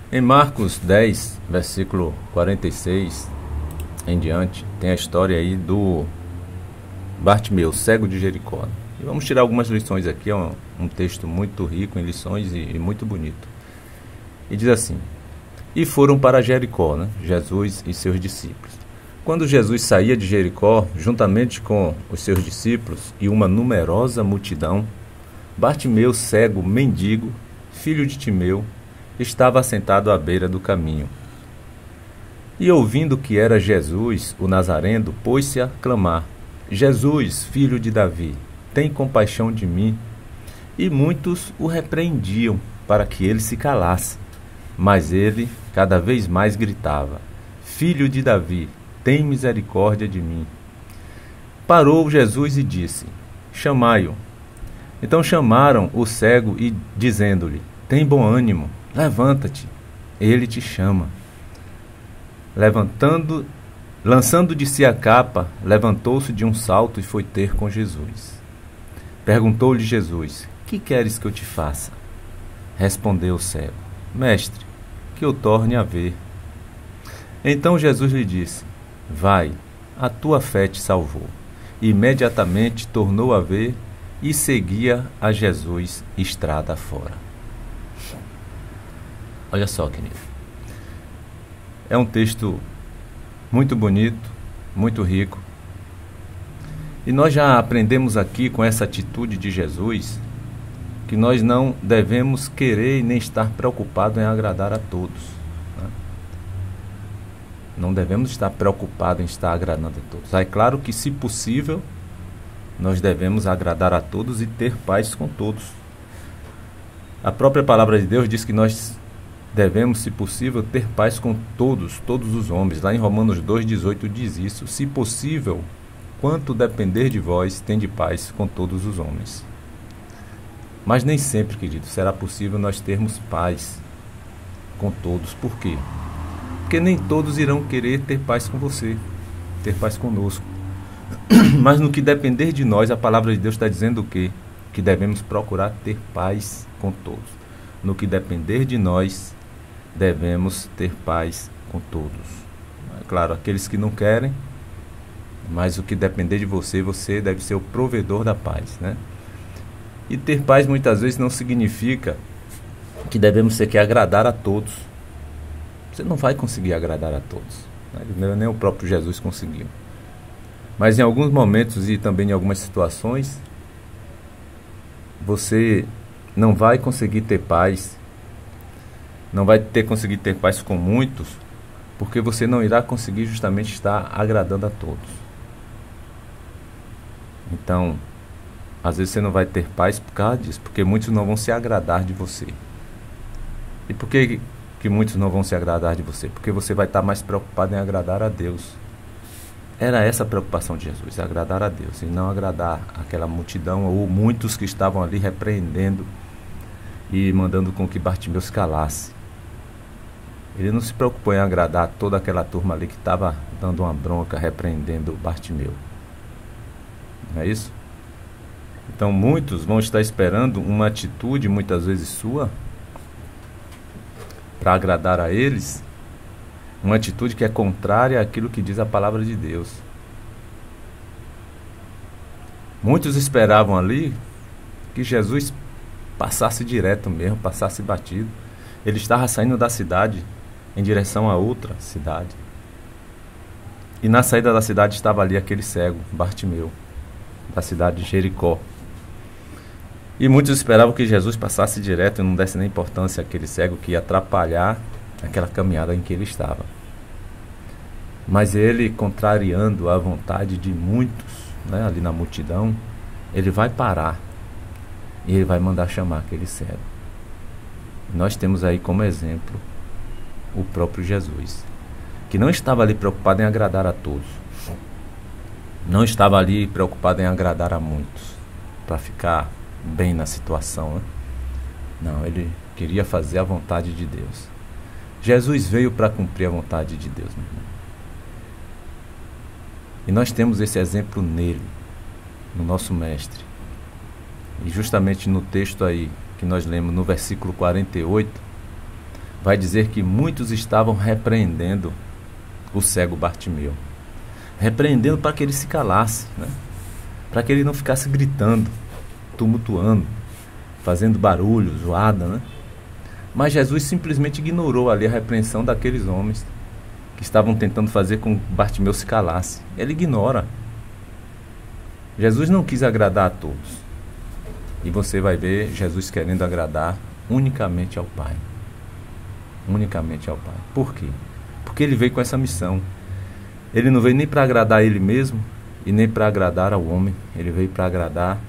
Em Marcos 10, versículo 46 em diante, tem a história aí do Bartimeu, cego de Jericó. E vamos tirar algumas lições aqui, é um texto muito rico em lições e muito bonito. E diz assim: e foram para Jericó, né? Jesus e seus discípulos. Quando Jesus saía de Jericó, juntamente com os seus discípulos e uma numerosa multidão, Bartimeu, cego, mendigo, filho de Timeu, estava assentado à beira do caminho. E ouvindo que era Jesus, o Nazareno, pôs-se a clamar: Jesus, filho de Davi, tem compaixão de mim. E muitos o repreendiam para que ele se calasse. Mas ele cada vez mais gritava: Filho de Davi, tem misericórdia de mim. Parou Jesus e disse: chamai-o. Então chamaram o cego e, dizendo-lhe: tem bom ânimo, levanta-te, ele te chama. Lançando de si a capa, levantou-se de um salto e foi ter com Jesus. Perguntou-lhe Jesus: que queres que eu te faça? Respondeu o cego: Mestre, que eu torne a ver. Então Jesus lhe disse: vai, a tua fé te salvou. E imediatamente tornou a ver e seguia a Jesus estrada fora. Olha só, querido. É um texto muito bonito, muito rico. E nós já aprendemos aqui com essa atitude de Jesus que nós não devemos querer e nem estar preocupados em agradar a todos, né? Não devemos estar preocupados em estar agradando a todos. É claro que, se possível, nós devemos agradar a todos e ter paz com todos. A própria palavra de Deus diz que nós devemos, se possível, ter paz com todos os homens. Lá em Romanos 2,18 diz isso: se possível, quanto depender de vós, tende paz com todos os homens. Mas nem sempre, querido, será possível nós termos paz com todos. Por quê? Porque nem todos irão querer ter paz com você, ter paz conosco. Mas no que depender de nós, a palavra de Deus está dizendo o quê? Que devemos procurar ter paz com todos. No que depender de nós, devemos ter paz com todos. É claro, aqueles que não querem, mas o que depender de você, você deve ser o provedor da paz, né? E ter paz muitas vezes não significa que devemos ter que agradar a todos. Você não vai conseguir agradar a todos, né? Nem o próprio Jesus conseguiu. Mas em alguns momentos e também em algumas situações, você não vai conseguir ter paz, não vai conseguir ter paz com muitos, porque você não irá conseguir justamente estar agradando a todos. Então, às vezes você não vai ter paz por causa disso, porque muitos não vão se agradar de você. E por que muitos não vão se agradar de você? Porque você vai estar mais preocupado em agradar a Deus. Era essa a preocupação de Jesus, agradar a Deus, e não agradar aquela multidão ou muitos que estavam ali repreendendo e mandando com que Bartimeu se calasse. Ele não se preocupou em agradar toda aquela turma ali que estava dando uma bronca, repreendendo Bartimeu. Não é isso? Então muitos vão estar esperando uma atitude, muitas vezes sua, para agradar a eles, uma atitude que é contrária àquilo que diz a palavra de Deus. Muitos esperavam ali que Jesus passasse direto mesmo, passasse batido. Ele estava saindo da cidade em direção a outra cidade. E na saída da cidade estava ali aquele cego, Bartimeu, da cidade de Jericó. E muitos esperavam que Jesus passasse direto e não desse nem importância àquele cego que ia atrapalhar aquela caminhada em que ele estava. Mas ele, contrariando a vontade de muitos, né, ali na multidão, ele vai parar e ele vai mandar chamar aquele cego. Nós temos aí como exemplo o próprio Jesus, que não estava ali preocupado em agradar a todos, não estava ali preocupado em agradar a muitos, para ficar bem na situação, né? Não, ele queria fazer a vontade de Deus. Jesus veio para cumprir a vontade de Deus, meu irmão. E nós temos esse exemplo nele, no nosso mestre. E justamente no texto aí que nós lemos, no versículo 48, vai dizer que muitos estavam repreendendo o cego Bartimeu, repreendendo para que ele se calasse, né? Para que ele não ficasse gritando, tumultuando, fazendo barulho, zoada, né? Mas Jesus simplesmente ignorou ali a repreensão daqueles homens que estavam tentando fazer com que Bartimeu se calasse. Ele ignora. Jesus não quis agradar a todos. E você vai ver Jesus querendo agradar unicamente ao Pai. Unicamente ao Pai. Por quê? Porque ele veio com essa missão. Ele não veio nem para agradar a ele mesmo e nem para agradar ao homem. Ele veio para agradar,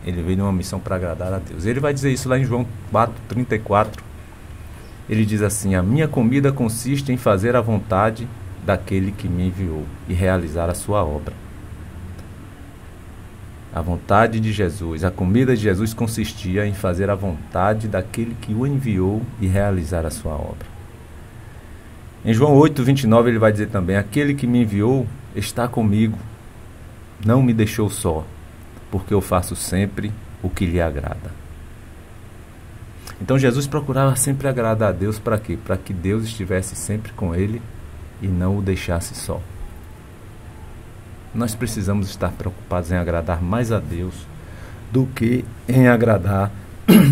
ele veio numa missão para agradar a Deus. Ele vai dizer isso lá em João 4:34. Ele diz assim: a minha comida consiste em fazer a vontade daquele que me enviou e realizar a sua obra. A vontade de Jesus, a comida de Jesus consistia em fazer a vontade daquele que o enviou e realizar a sua obra. Em João 8:29 ele vai dizer também: aquele que me enviou está comigo, não me deixou só, porque eu faço sempre o que lhe agrada. Então Jesus procurava sempre agradar a Deus. Para quê? Para que Deus estivesse sempre com ele e não o deixasse só. Nós precisamos estar preocupados em agradar mais a Deus do que em agradar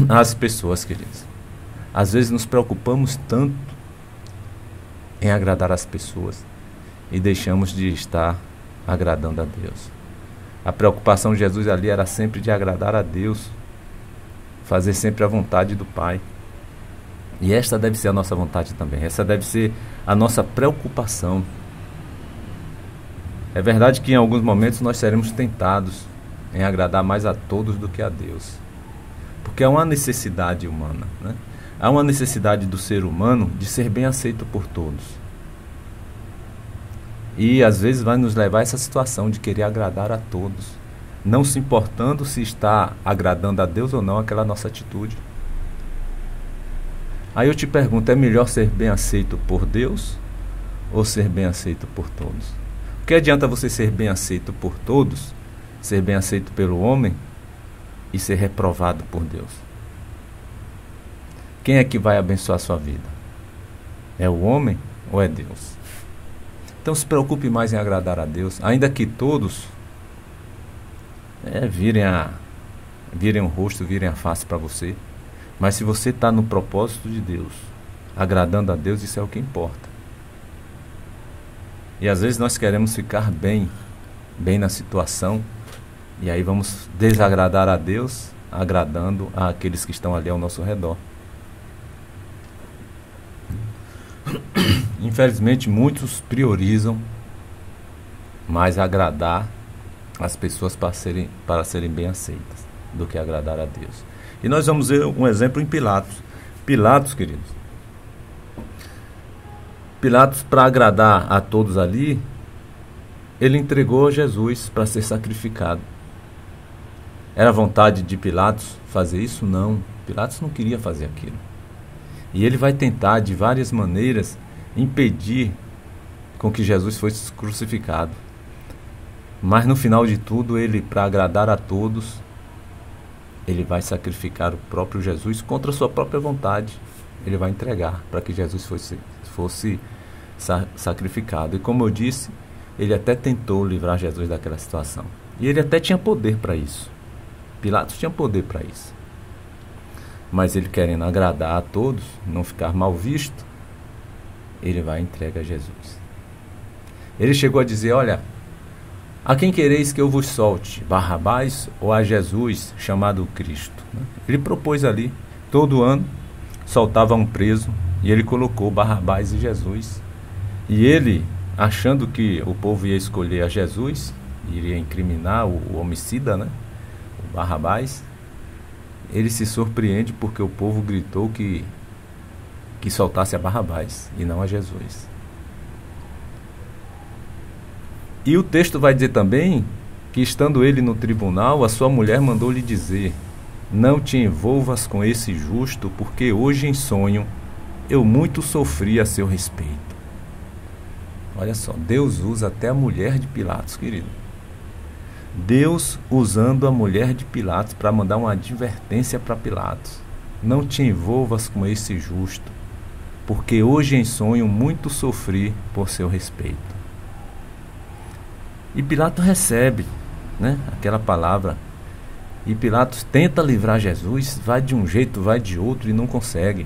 as pessoas, queridos. Às vezes nos preocupamos tanto em agradar as pessoas e deixamos de estar agradando a Deus. A preocupação de Jesus ali era sempre de agradar a Deus, fazer sempre a vontade do Pai. E esta deve ser a nossa vontade também. Essa deve ser a nossa preocupação. É verdade que em alguns momentos nós seremos tentados em agradar mais a todos do que a Deus. Porque há uma necessidade humana, né? Há uma necessidade do ser humano de ser bem aceito por todos. E às vezes vai nos levar a essa situação de querer agradar a todos, não se importando se está agradando a Deus ou não aquela nossa atitude. Aí eu te pergunto, é melhor ser bem aceito por Deus ou ser bem aceito por todos? O que adianta você ser bem aceito por todos, ser bem aceito pelo homem e ser reprovado por Deus? Quem é que vai abençoar a sua vida? É o homem ou é Deus? Então se preocupe mais em agradar a Deus, ainda que todos virem o rosto, virem a face para você. Mas se você está no propósito de Deus, agradando a Deus, isso é o que importa. E às vezes nós queremos ficar bem na situação, e aí vamos desagradar a Deus, agradando àqueles que estão ali ao nosso redor. Infelizmente, muitos priorizam mais agradar as pessoas para serem bem aceitas do que agradar a Deus. E nós vamos ver um exemplo em Pilatos. Pilatos, queridos, para agradar a todos ali, ele entregou Jesus para ser sacrificado. Era vontade de Pilatos fazer isso? Não. Pilatos não queria fazer aquilo. E ele vai tentar de várias maneiras impedir com que Jesus fosse crucificado. Mas no final de tudo, ele, para agradar a todos, ele vai sacrificar o próprio Jesus contra a sua própria vontade. Ele vai entregar para que Jesus fosse sacrificado. E como eu disse, ele até tentou livrar Jesus daquela situação. E ele até tinha poder para isso. Pilatos tinha poder para isso. Mas ele, querendo agradar a todos, não ficar mal visto, ele vai e entrega a Jesus. Ele chegou a dizer: olha, a quem quereis que eu vos solte, Barrabás ou a Jesus, chamado Cristo? Ele propôs ali, todo ano soltava um preso, e ele colocou Barrabás e Jesus. E ele, achando que o povo ia escolher a Jesus, iria incriminar o homicida, né? O Barrabás, ele se surpreende porque o povo gritou que soltasse a Barrabás e não a Jesus. E o texto vai dizer também que, estando ele no tribunal, a sua mulher mandou-lhe dizer: não te envolvas com esse justo, porque hoje em sonho eu muito sofri a seu respeito. Olha só, Deus usa até a mulher de Pilatos, querido. Deus usando a mulher de Pilatos para mandar uma advertência para Pilatos: não te envolvas com esse justo, porque hoje em sonho muito sofri por seu respeito. E Pilatos recebe, né, aquela palavra. E Pilatos tenta livrar Jesus, vai de um jeito, vai de outro e não consegue.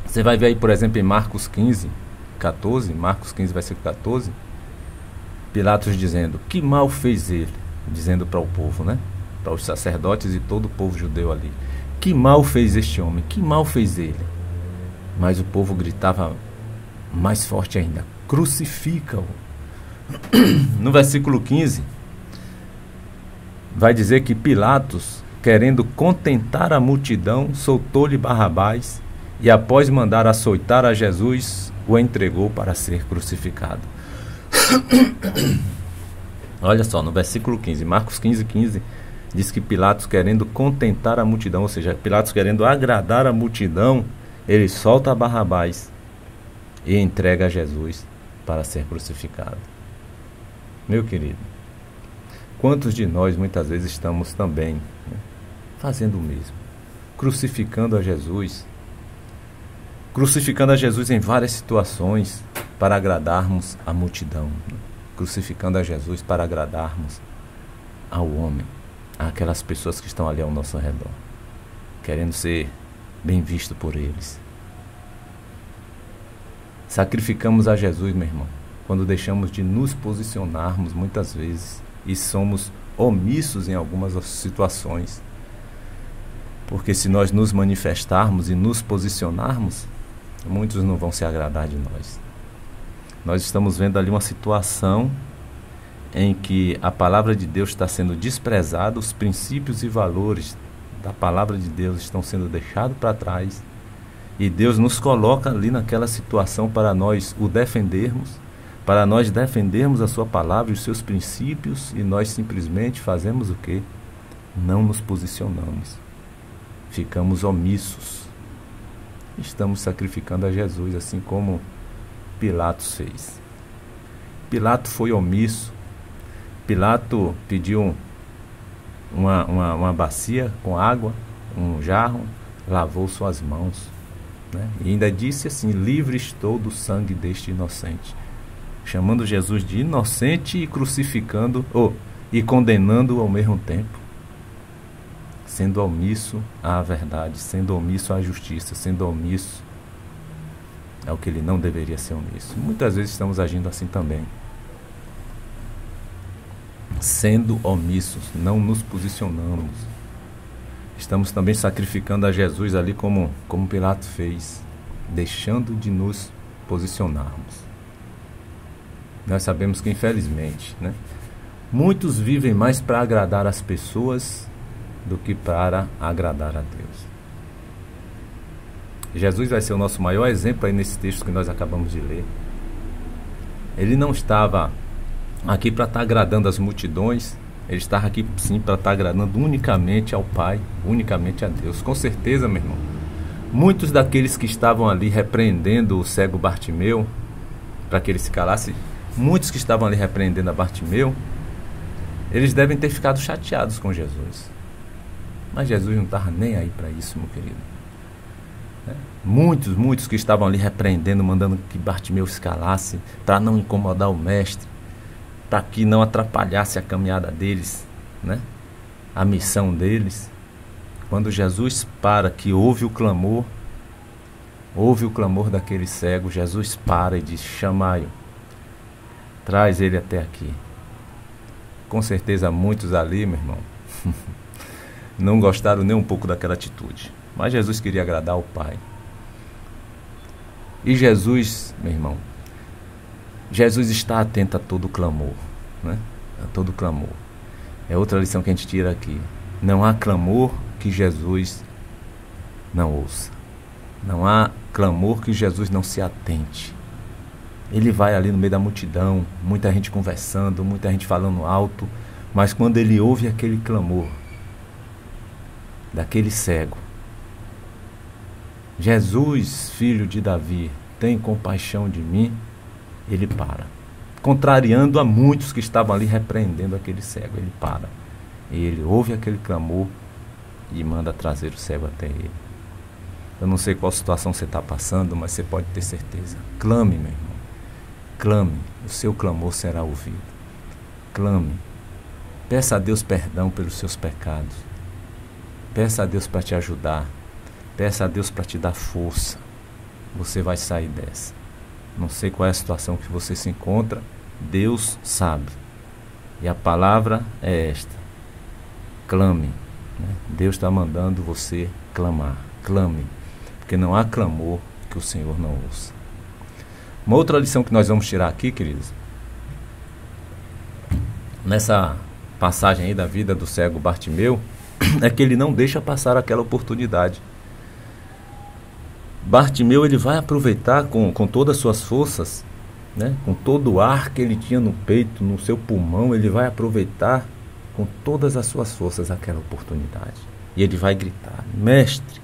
Você vai ver aí, por exemplo, em Marcos 15, 14, Marcos 15, versículo 14, Pilatos dizendo: que mal fez ele? Dizendo para o povo, né? Para os sacerdotes e todo o povo judeu ali: que mal fez este homem? Que mal fez ele? Mas o povo gritava mais forte ainda: crucifica-o. No versículo 15, vai dizer que Pilatos, querendo contentar a multidão, soltou-lhe Barrabás e, após mandar açoitar a Jesus, o entregou para ser crucificado. Olha só, no versículo 15, Marcos 15, 15, diz que Pilatos, querendo contentar a multidão, ou seja, Pilatos querendo agradar a multidão, ele solta Barrabás e entrega a Jesus para ser crucificado. Meu querido, quantos de nós muitas vezes estamos também, né, fazendo o mesmo, crucificando a Jesus em várias situações para agradarmos a multidão, né? Crucificando a Jesus para agradarmos ao homem, àquelas pessoas que estão ali ao nosso redor, querendo ser bem visto por eles. Sacrificamos a Jesus, meu irmão, quando deixamos de nos posicionarmos muitas vezes e somos omissos em algumas situações. Porque se nós nos manifestarmos e nos posicionarmos, muitos não vão se agradar de nós. Nós estamos vendo ali uma situação em que a palavra de Deus está sendo desprezada, os princípios e valores da palavra de Deus estão sendo deixados para trás, e Deus nos coloca ali naquela situação para nós o defendermos, para nós defendermos a sua palavra e os seus princípios, e nós simplesmente fazemos o quê? Não nos posicionamos, ficamos omissos, estamos sacrificando a Jesus, assim como Pilatos fez. Pilato foi omisso. Pilato pediu uma bacia com água, um jarro, lavou suas mãos, né? E ainda disse assim: livre estou do sangue deste inocente, chamando Jesus de inocente e crucificando e condenando ao mesmo tempo, sendo omisso à verdade, sendo omisso à justiça, sendo omisso ao que ele não deveria ser omisso. Muitas vezes estamos agindo assim também, sendo omissos, não nos posicionamos. Estamos também sacrificando a Jesus ali como Pilato fez, deixando de nos posicionarmos. Nós sabemos que, infelizmente, né, muitos vivem mais para agradar as pessoas do que para agradar a Deus. Jesus vai ser o nosso maior exemplo aí nesse texto que nós acabamos de ler. Ele não estava aqui para estar agradando as multidões, ele estava aqui sim para estar agradando unicamente ao Pai, unicamente a Deus. Com certeza, meu irmão, muitos daqueles que estavam ali repreendendo o cego Bartimeu, para que ele se calasse, muitos que estavam ali repreendendo a Bartimeu, eles devem ter ficado chateados com Jesus. Mas Jesus não estava nem aí para isso, meu querido. Muitos que estavam ali repreendendo, mandando que Bartimeu se calasse, para não incomodar o mestre, para que não atrapalhasse a caminhada deles, né? A missão deles. Quando Jesus para, que ouve o clamor daquele cego, Jesus para e diz: chamai-o, traz ele até aqui. Com certeza muitos ali, meu irmão, não gostaram nem um pouco daquela atitude, mas Jesus queria agradar ao Pai. E Jesus, meu irmão, Jesus está atento a todo clamor, né? A todo clamor. É outra lição que a gente tira aqui. Não há clamor que Jesus não ouça. Não há clamor que Jesus não se atente. Ele vai ali no meio da multidão, muita gente conversando, muita gente falando alto, mas quando ele ouve aquele clamor daquele cego: Jesus, filho de Davi, tem compaixão de mim, ele para. Contrariando a muitos que estavam ali repreendendo aquele cego, ele para. E ele ouve aquele clamor e manda trazer o cego até ele. Eu não sei qual situação você está passando, mas você pode ter certeza. Clame, meu irmão. Clame. O seu clamor será ouvido. Clame. Peça a Deus perdão pelos seus pecados. Peça a Deus para te ajudar. Peça a Deus para te dar força. Você vai sair dessa. Não sei qual é a situação que você se encontra. Deus sabe. E a palavra é esta. Clame. Deus está mandando você clamar. Clame. Porque não há clamor que o Senhor não ouça. Uma outra lição que nós vamos tirar aqui, queridos, nessa passagem aí da vida do cego Bartimeu, é que ele não deixa passar aquela oportunidade. Bartimeu, ele vai aproveitar com todas as suas forças, com todo o ar que ele tinha no peito, no seu pulmão, ele vai aproveitar com todas as suas forças aquela oportunidade. E ele vai gritar: Mestre,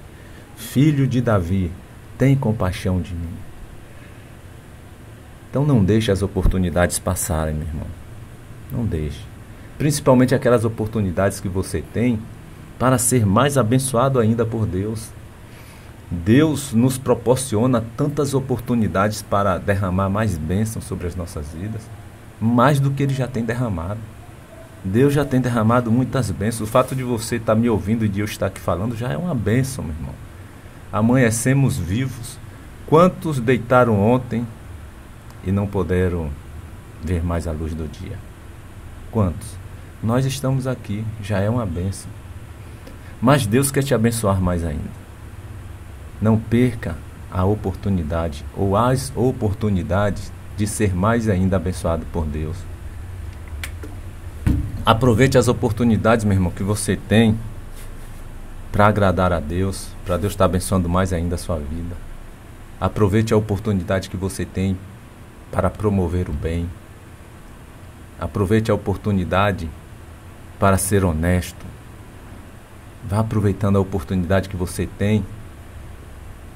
filho de Davi, tem compaixão de mim. Então não deixe as oportunidades passarem, meu irmão. Não deixe. Principalmente aquelas oportunidades que você tem para ser mais abençoado ainda por Deus. Deus nos proporciona tantas oportunidades para derramar mais bênçãos sobre as nossas vidas, mais do que Ele já tem derramado. Deus já tem derramado muitas bênçãos. O fato de você estar me ouvindo e de eu estar aqui falando já é uma bênção, meu irmão. Amanhecemos vivos. Quantos deitaram ontem e não puderam ver mais a luz do dia? Quantos? Nós estamos aqui, já é uma bênção. Mas Deus quer te abençoar mais ainda. Não perca a oportunidade ou as oportunidades de ser mais ainda abençoado por Deus. Aproveite as oportunidades, meu irmão, que você tem para agradar a Deus, para Deus estar abençoando mais ainda a sua vida. Aproveite a oportunidade que você tem para promover o bem. Aproveite a oportunidade para ser honesto. Vá aproveitando a oportunidade que você tem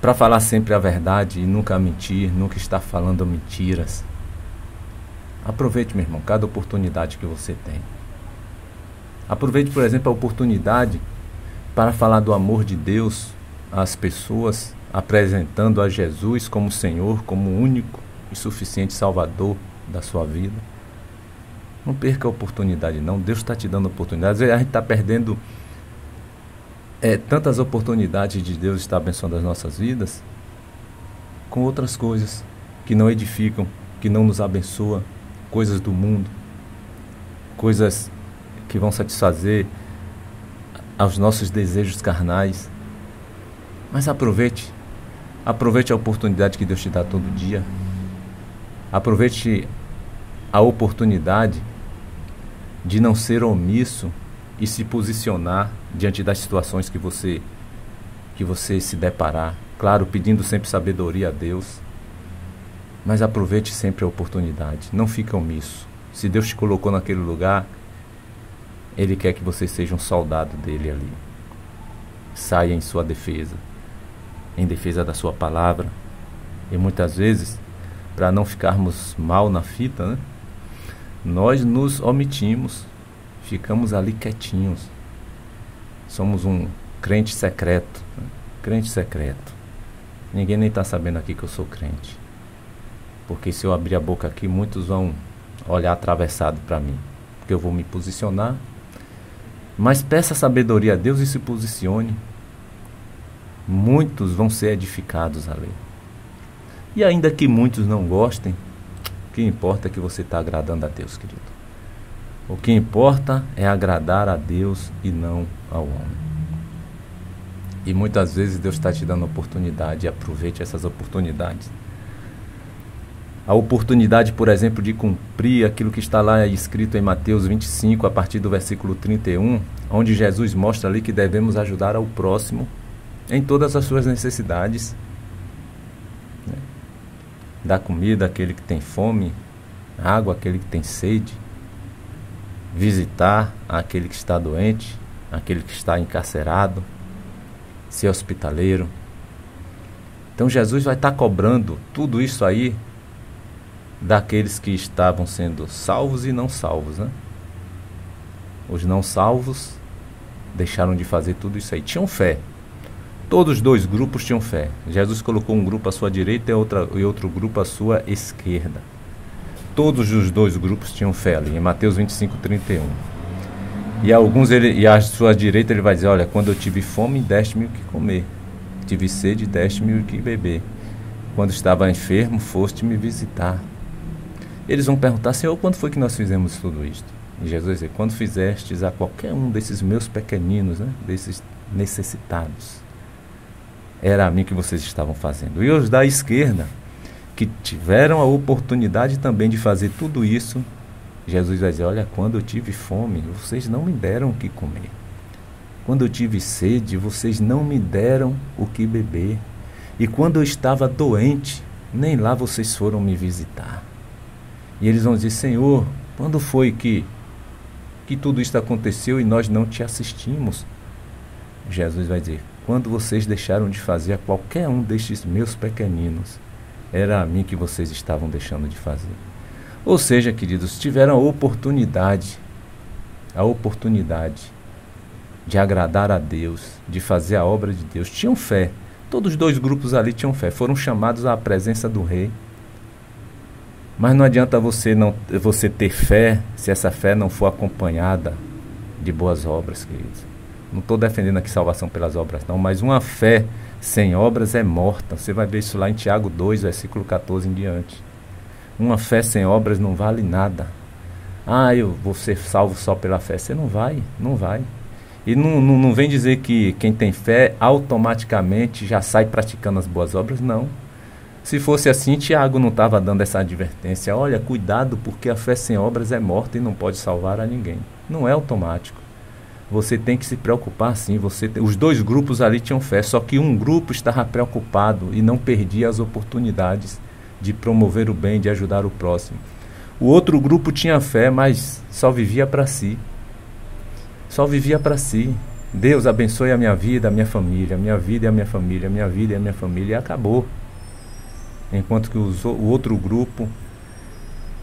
para falar sempre a verdade e nunca mentir, nunca estar falando mentiras. Aproveite, meu irmão, cada oportunidade que você tem. Aproveite, por exemplo, a oportunidade para falar do amor de Deus às pessoas, apresentando a Jesus como Senhor, como único e suficiente Salvador da sua vida. Não perca a oportunidade, não. Deus está te dando oportunidades. Às vezes a gente está perdendo tantas oportunidades de Deus estar abençoando as nossas vidas com outras coisas que não edificam, que não nos abençoam, coisas do mundo, coisas que vão satisfazer aos nossos desejos carnais. Mas aproveite a oportunidade que Deus te dá todo dia. Aproveite a oportunidade de não ser omisso e se posicionar diante das situações que você se deparar. Claro, pedindo sempre sabedoria a Deus. Mas aproveite sempre a oportunidade. Não fique omisso. Se Deus te colocou naquele lugar, Ele quer que você seja um soldado dele ali. Saia em sua defesa, em defesa da sua palavra. E muitas vezes, para não ficarmos mal na fita, nós nos omitimos, ficamos ali quietinhos. Somos um crente secreto, crente secreto. Ninguém nem está sabendo aqui que eu sou crente. Porque se eu abrir a boca aqui, muitos vão olhar atravessado para mim. Porque eu vou me posicionar. Mas peça sabedoria a Deus e se posicione. Muitos vão ser edificados ali. E ainda que muitos não gostem, o que importa é que você está agradando a Deus, querido. O que importa é agradar a Deus e não ao homem. E muitas vezes Deus está te dando oportunidade, e aproveite essas oportunidades. A oportunidade, por exemplo, de cumprir aquilo que está lá escrito em Mateus 25, a partir do versículo 31, onde Jesus mostra ali que devemos ajudar ao próximo em todas as suas necessidades. Dar comida àquele que tem fome, água àquele que tem sede, visitar aquele que está doente, aquele que está encarcerado, ser hospitaleiro. Então Jesus vai estar cobrando tudo isso aí daqueles que estavam sendo salvos e não salvos, Os não salvos deixaram de fazer tudo isso aí. Tinham fé. Todos os dois grupos tinham fé. Jesus colocou um grupo à sua direita e outro grupo à sua esquerda. Todos os dois grupos tinham fé ali, em Mateus 25:31. E à sua direita ele vai dizer: olha, quando eu tive fome, deste-me o que comer. Tive sede, deste-me o que beber. Quando estava enfermo, foste me visitar. Eles vão perguntar: Senhor, quando foi que nós fizemos tudo isto? E Jesus vai dizer: quando fizestes a qualquer um desses meus pequeninos, né, desses necessitados, era a mim que vocês estavam fazendo. E os da esquerda, que tiveram a oportunidade também de fazer tudo isso, Jesus vai dizer: olha, quando eu tive fome, vocês não me deram o que comer. Quando eu tive sede, vocês não me deram o que beber. E quando eu estava doente, nem lá vocês foram me visitar. E eles vão dizer: Senhor, quando foi que tudo isso aconteceu e nós não te assistimos? Jesus vai dizer: quando vocês deixaram de fazer a qualquer um destes meus pequeninos, era a mim que vocês estavam deixando de fazer. Ou seja, queridos, tiveram a oportunidade de agradar a Deus, de fazer a obra de Deus. Tinham fé. Todos os dois grupos ali tinham fé. Foram chamados à presença do rei. Mas não adianta você ter fé se essa fé não for acompanhada de boas obras, queridos. Não estou defendendo aqui salvação pelas obras, não, mas uma fé sem obras é morta. Você vai ver isso lá em Tiago 2, versículo 14 em diante. Uma fé sem obras não vale nada. Eu vou ser salvo só pela fé. Você não vai. E não vem dizer que quem tem fé automaticamente já sai praticando as boas obras, não. Se fosse assim, Tiago não estava dando essa advertência: olha, cuidado, porque a fé sem obras é morta e não pode salvar a ninguém. Não é automático. Você tem que se preocupar sim. Os dois grupos ali tinham fé, só que um grupo estava preocupado e não perdia as oportunidades de promover o bem, de ajudar o próximo. O outro grupo tinha fé, mas só vivia para si. Só vivia para si. Deus abençoe a minha vida, a minha família, a minha vida e a minha família, a minha vida e a minha família, e acabou. Enquanto que o outro grupo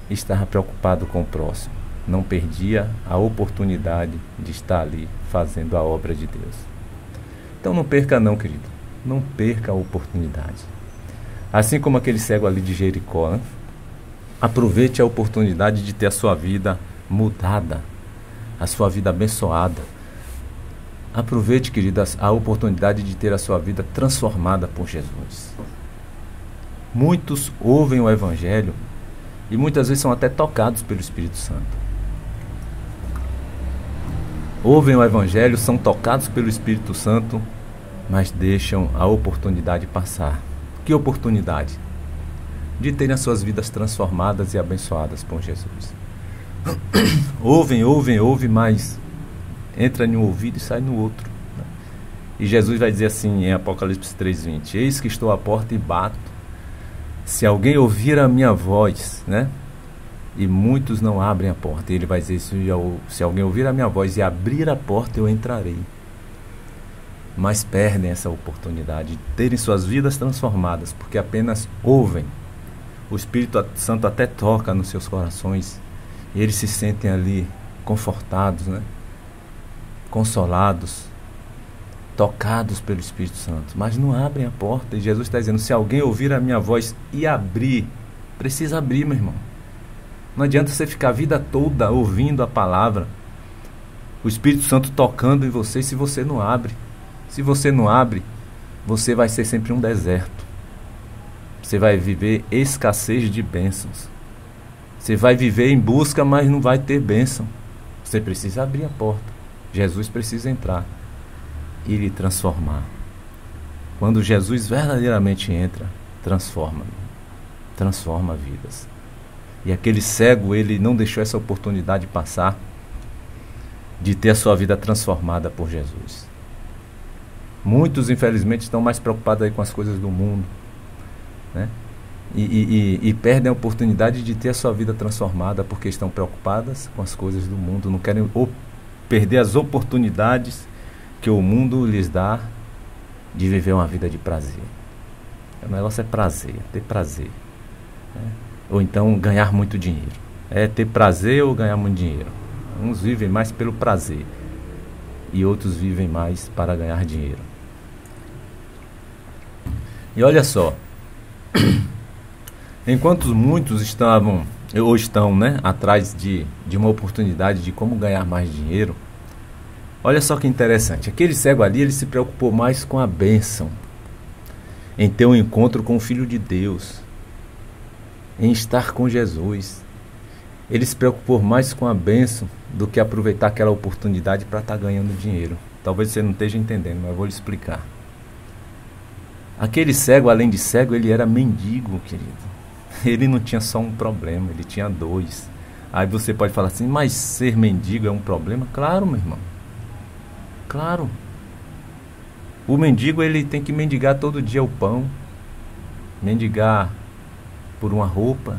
estava preocupado com o próximo. Não perdia a oportunidade de estar ali fazendo a obra de Deus. Então não perca não, querido. Não perca a oportunidade. Assim como aquele cego ali de Jericó, né? Aproveite a oportunidade de ter a sua vida mudada, a sua vida abençoada. Aproveite, querido, a oportunidade de ter a sua vida transformada por Jesus. Muitos ouvem o Evangelho e muitas vezes são até tocados pelo Espírito Santo. Ouvem o Evangelho, são tocados pelo Espírito Santo, mas deixam a oportunidade passar. Que oportunidade? De terem as suas vidas transformadas e abençoadas por Jesus. Ouvem, mas entra em um ouvido e sai no outro. E Jesus vai dizer assim em Apocalipse 3:20: eis que estou à porta e bato. Se alguém ouvir a minha voz, né? E muitos não abrem a porta. E ele vai dizer: se alguém ouvir a minha voz e abrir a porta, eu entrarei. Mas perdem essa oportunidade de terem suas vidas transformadas, porque apenas ouvem. O Espírito Santo até toca nos seus corações e eles se sentem ali confortados, né? Consolados, tocados pelo Espírito Santo, mas não abrem a porta. E Jesus está dizendo: se alguém ouvir a minha voz e abrir, precisa abrir, meu irmão. Não adianta você ficar a vida toda ouvindo a palavra, o Espírito Santo tocando em você, se você não abre. Se você não abre, você vai ser sempre um deserto. Você vai viver escassez de bênçãos. Você vai viver em busca, mas não vai ter bênção. Você precisa abrir a porta. Jesus precisa entrar e lhe transformar. Quando Jesus verdadeiramente entra, transforma vidas. E aquele cego, ele não deixou essa oportunidade passar de ter a sua vida transformada por Jesus. Muitos, infelizmente, estão mais preocupados aí com as coisas do mundo, né? E perdem a oportunidade de ter a sua vida transformada porque estão preocupadas com as coisas do mundo. Não querem perder as oportunidades que o mundo lhes dá de viver uma vida de prazer. O negócio é prazer, ter prazer, né? Ou então ganhar muito dinheiro. É ter prazer ou ganhar muito dinheiro. Uns vivem mais pelo prazer e outros vivem mais para ganhar dinheiro. E olha só, enquanto muitos estavam ou estão, né, atrás de uma oportunidade de como ganhar mais dinheiro, olha só que interessante. Aquele cego ali, ele se preocupou mais com a bênção, em ter um encontro com o Filho de Deus, em estar com Jesus. Ele se preocupou mais com a bênção do que aproveitar aquela oportunidade para estar ganhando dinheiro. Talvez você não esteja entendendo, mas eu vou lhe explicar. Aquele cego, além de cego, ele era mendigo, querido. Ele não tinha só um problema, ele tinha dois. Aí você pode falar assim, mas ser mendigo é um problema? Claro, meu irmão. Claro. O mendigo, ele tem que mendigar todo dia o pão, mendigar por uma roupa,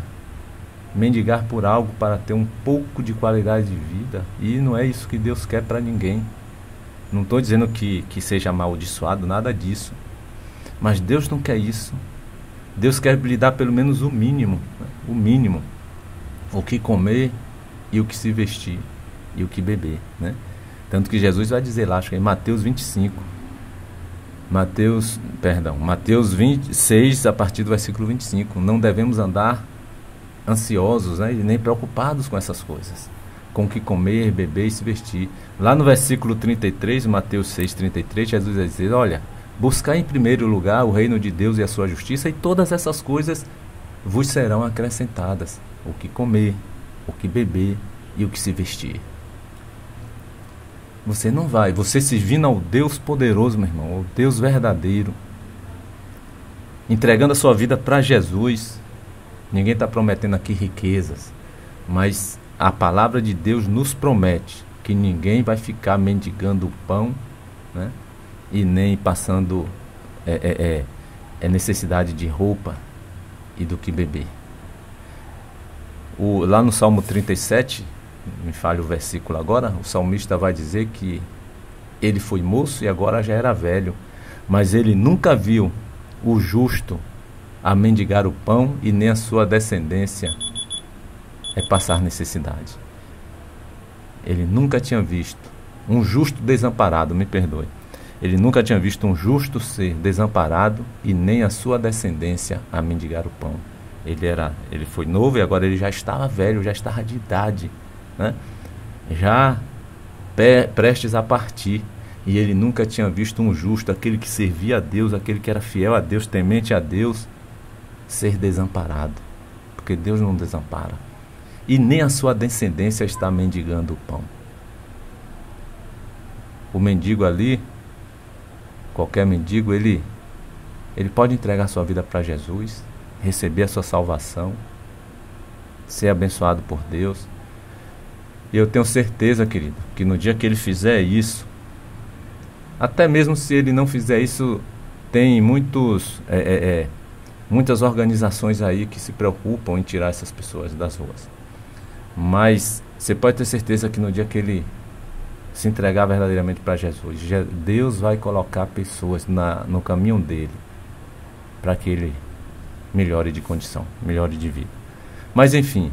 mendigar por algo para ter um pouco de qualidade de vida. E não é isso que Deus quer para ninguém. Não estou dizendo que seja amaldiçoado, nada disso. Mas Deus não quer isso. Deus quer lhe dar pelo menos o mínimo, né? O mínimo. O que comer e o que se vestir e o que beber, né? Tanto que Jesus vai dizer lá, acho que é em Mateus 25. Mateus 26, a partir do versículo 25. Não devemos andar ansiosos, né, e nem preocupados com essas coisas, com o que comer, beber e se vestir. Lá no versículo 33, Mateus 6:33, Jesus vai dizer, olha, buscar em primeiro lugar o reino de Deus e a sua justiça, e todas essas coisas vos serão acrescentadas. O que comer, o que beber e o que se vestir. Você servindo ao Deus poderoso, meu irmão, ao Deus verdadeiro, entregando a sua vida para Jesus. Ninguém está prometendo aqui riquezas, mas a palavra de Deus nos promete que ninguém vai ficar mendigando o pão, né? E nem passando necessidade de roupa e do que beber. Lá no Salmo 37, me falha o versículo agora, o salmista vai dizer que ele foi moço e agora já era velho, mas ele nunca viu o justo a mendigar o pão e nem a sua descendência passar necessidade. Ele nunca tinha visto um justo desamparado, me perdoe. Ele nunca tinha visto um justo ser desamparado e nem a sua descendência a mendigar o pão. Ele foi novo e agora ele já estava velho, já estava de idade, né? Já prestes a partir. E ele nunca tinha visto um justo, aquele que servia a Deus, aquele que era fiel a Deus, temente a Deus, ser desamparado. Porque Deus não desampara. E nem a sua descendência está mendigando o pão. O mendigo ali, qualquer mendigo, ele pode entregar sua vida para Jesus, receber a sua salvação, ser abençoado por Deus. E eu tenho certeza, querido, que no dia que ele fizer isso, até mesmo se ele não fizer isso, tem muitas organizações aí que se preocupam em tirar essas pessoas das ruas. Mas você pode ter certeza que no dia que ele se entregar verdadeiramente para Jesus, Deus vai colocar pessoas no caminho dele para que ele melhore de condição, melhore de vida. Mas enfim,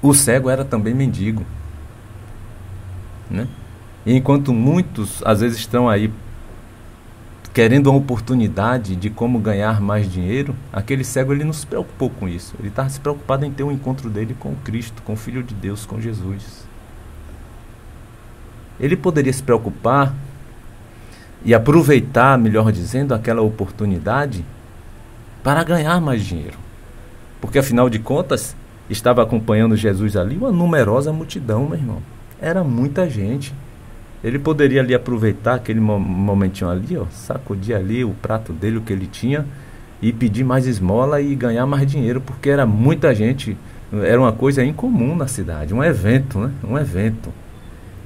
o cego era também mendigo, né? E enquanto muitos às vezes estão aí querendo uma oportunidade de como ganhar mais dinheiro, aquele cego ele não se preocupou com isso. Ele estava se preocupado em ter um encontro dele com Cristo, com o Filho de Deus, com Jesus. Ele poderia se preocupar e aproveitar, melhor dizendo, aquela oportunidade para ganhar mais dinheiro. Porque afinal de contas, estava acompanhando Jesus ali uma numerosa multidão, meu irmão. Era muita gente. Ele poderia ali aproveitar aquele momentinho ali, ó, sacudir ali o prato dele, o que ele tinha, e pedir mais esmola e ganhar mais dinheiro, porque era muita gente, era uma coisa incomum na cidade, um evento, né? Um evento.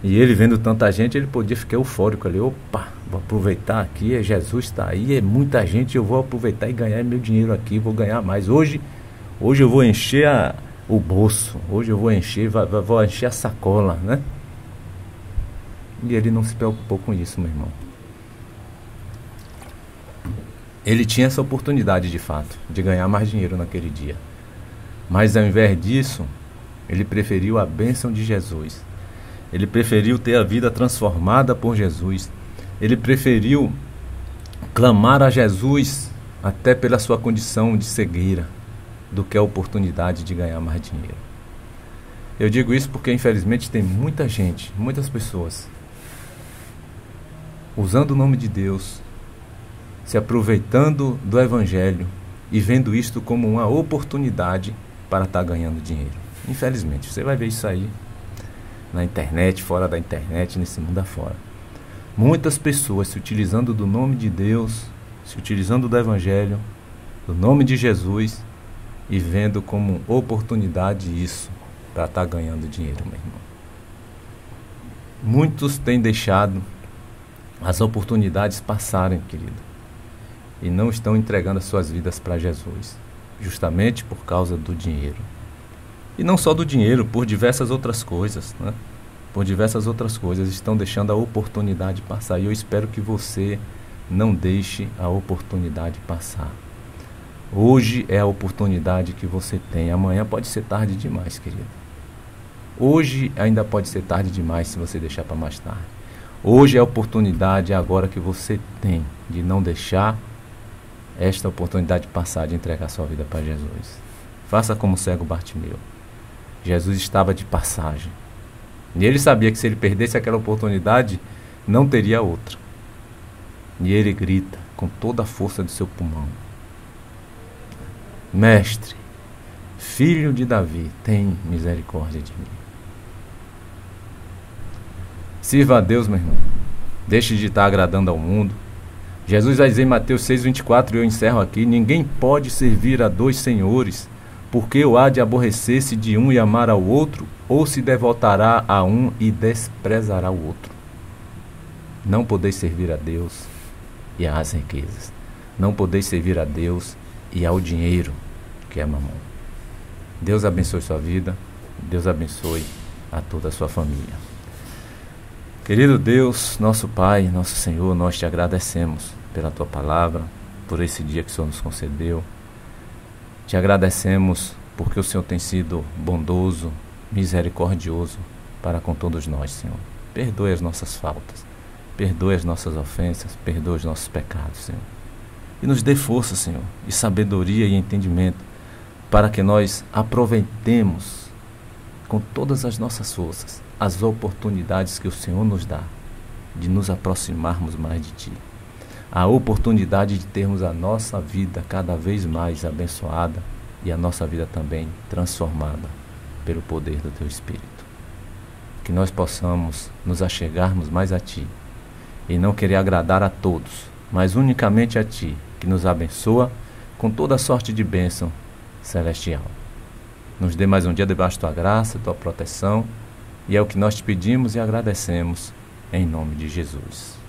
E ele vendo tanta gente, ele podia ficar eufórico ali, opa, vou aproveitar aqui, Jesus está aí, é muita gente, eu vou aproveitar e ganhar meu dinheiro aqui, vou ganhar mais. Hoje eu vou encher o bolso, hoje eu vou encher, vou encher a sacola, né? E ele não se preocupou com isso, meu irmão. Ele tinha essa oportunidade de fato, de ganhar mais dinheiro naquele dia. Mas ao invés disso, ele preferiu a bênção de Jesus. Ele preferiu ter a vida transformada por Jesus. Ele preferiu clamar a Jesus até pela sua condição de cegueira, do que a oportunidade de ganhar mais dinheiro. Eu digo isso porque, infelizmente, tem muita gente, muitas pessoas, usando o nome de Deus, se aproveitando do Evangelho e vendo isto como uma oportunidade para estar ganhando dinheiro. Infelizmente, você vai ver isso aí na internet, fora da internet, nesse mundo afora. Muitas pessoas se utilizando do nome de Deus, se utilizando do Evangelho, do nome de Jesus, e vendo como oportunidade isso para estar ganhando dinheiro, meu irmão. Muitos têm deixado as oportunidades passarem, querido, e não estão entregando as suas vidas para Jesus, justamente por causa do dinheiro. E não só do dinheiro, por diversas outras coisas, né? Por diversas outras coisas estão deixando a oportunidade passar. E eu espero que você não deixe a oportunidade passar. Hoje é a oportunidade que você tem. Amanhã pode ser tarde demais, querido. Hoje ainda pode ser tarde demais se você deixar para mais tarde. Hoje é a oportunidade agora que você tem de não deixar esta oportunidade passar, de entregar sua vida para Jesus. Faça como o cego Bartimeu. Jesus estava de passagem. E ele sabia que se ele perdesse aquela oportunidade, não teria outra. E ele grita com toda a força do seu pulmão: Mestre, filho de Davi, tem misericórdia de mim. Sirva a Deus, meu irmão. Deixe de estar agradando ao mundo. Jesus vai dizer em Mateus 6,24, e eu encerro aqui: ninguém pode servir a dois senhores, porque ou há de aborrecer-se de um e amar ao outro, ou se devotará a um e desprezará o outro. Não podeis servir a Deus e às riquezas. Não podeis servir a Deus e ao dinheiro, que é mamão. Deus abençoe sua vida. Deus abençoe a toda a sua família. Querido Deus, nosso Pai, nosso Senhor, nós te agradecemos pela tua palavra, por esse dia que o Senhor nos concedeu. Te agradecemos porque o Senhor tem sido bondoso, misericordioso para com todos nós, Senhor. Perdoe as nossas faltas, perdoe as nossas ofensas, perdoe os nossos pecados, Senhor. E nos dê força, Senhor, e sabedoria e entendimento para que nós aproveitemos com todas as nossas forças as oportunidades que o Senhor nos dá de nos aproximarmos mais de Ti. A oportunidade de termos a nossa vida cada vez mais abençoada e a nossa vida também transformada pelo poder do Teu Espírito. Que nós possamos nos achegarmos mais a Ti e não querer agradar a todos, mas unicamente a Ti, que nos abençoa com toda sorte de bênção celestial. Nos dê mais um dia debaixo da Tua graça, Tua proteção, e é o que nós te pedimos e agradecemos em nome de Jesus.